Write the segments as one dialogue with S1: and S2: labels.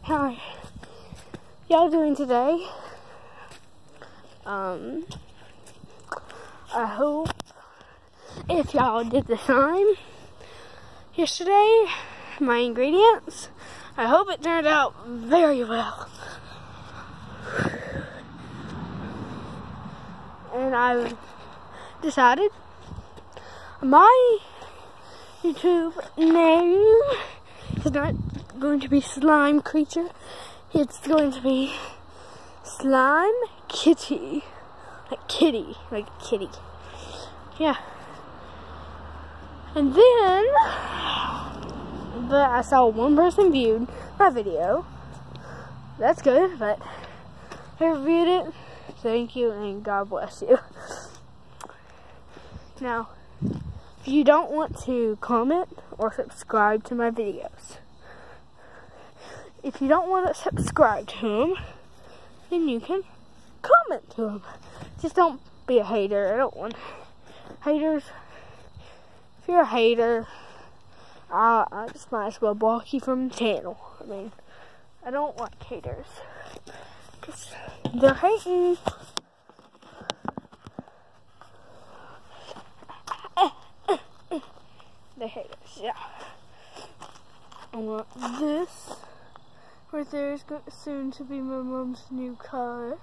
S1: How y'all doing today? I hope if y'all did the slime yesterday, my ingredients, I hope it turned out very well. And I've decided my YouTube name is not going to be Slime Creature. It's going to be Slime Kitty. Like kitty. Like kitty. Yeah. And then, but I saw one person viewed my video. That's good, but whoever viewed it, thank you and God bless you. Now, if you don't want to comment or subscribe to my videos, if you don't want to subscribe to them, then you can comment to them. Just don't be a hater. I don't want haters. If you're a hater, I just might as well block you from the channel. I mean, I don't like haters, because they're hating. The haters, yeah. I want this right there is soon to be my mom's new car.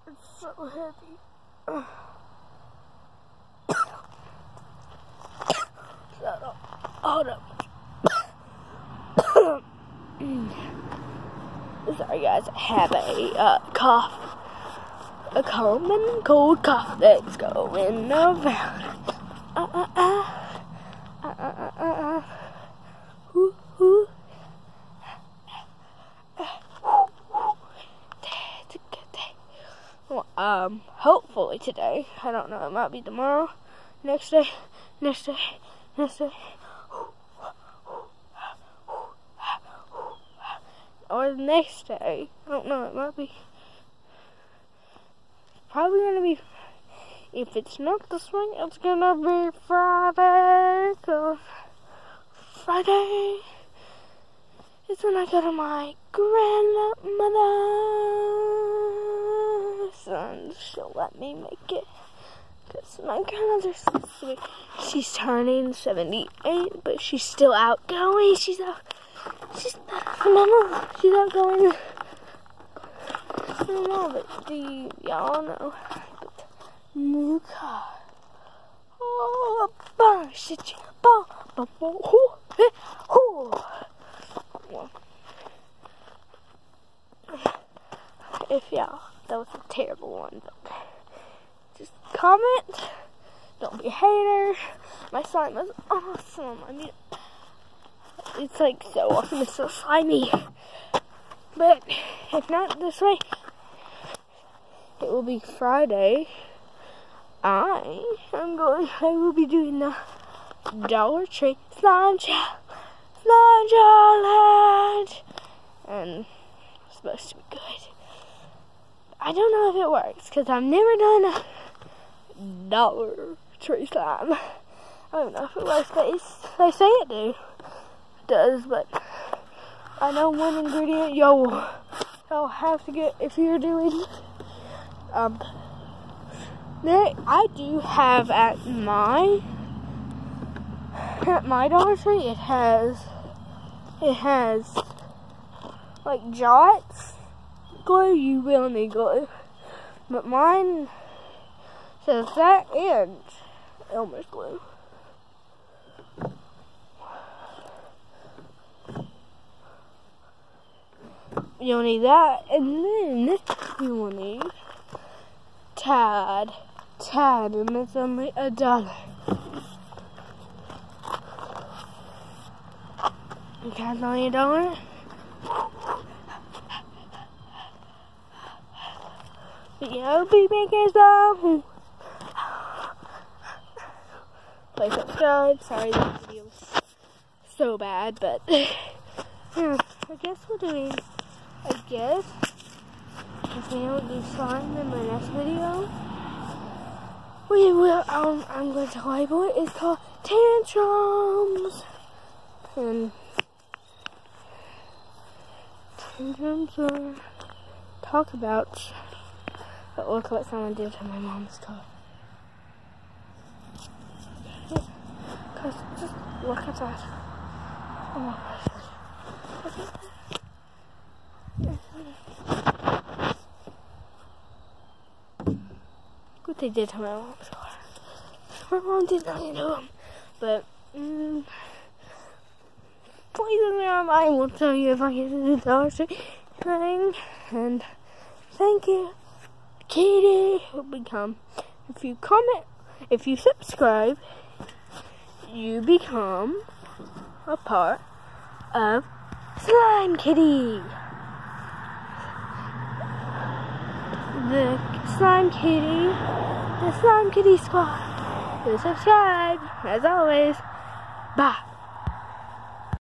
S1: It's so heavy. Hold up. Sorry guys, I have a cough. A common cold cough that's going around. It's a good day. Well, hopefully today. I don't know. It might be tomorrow. Next day. Or the next day. I don't know. It might be. Probably gonna be, if it's not this week, it's gonna be Friday, 'cause Friday is when I go to my grandmother's, and she'll let me make it, because my grandmother's so sweet. She's turning 78, but she's still outgoing. She's outgoing. I don't know, but do y'all know? New car. Oh, shit. If y'all, that was a terrible one, but just comment. Don't be a hater. My slime was awesome. I mean, it's like so awesome. It's so slimy. But if not this way, it will be Friday. I will be doing the Dollar Tree slime challenge, and it's supposed to be good. I don't know if it works, because I've never done a Dollar Tree slime. I don't know if it works, but they say it does, but I know one ingredient y'all have to get if you're doing. I do have at my Dollar Tree. It has like Jots glue. You will need glue, but mine says that and Elmer's glue. You'll need that, and then you will need Tide, and it's only $1. Okay, it's only $1. But you'll be making some. Please subscribe. Sorry, that video's so bad, but yeah, I guess we're doing. If we don't do slime in my next video, we will, I'm going to label it. It's called Tantrums. and tantrums or talk about. But look what someone did to my mom's car. Cause just look at that. Oh my gosh. Look at that. What they did to my mom's car. My mom did nothing to them. But please I will tell you if I get to the Dollar Tree thing. And thank you, Katie. If you comment, if you subscribe, you become a part of Slime Kitty. The Slime Kitty Squad. So subscribe, as always. Bye.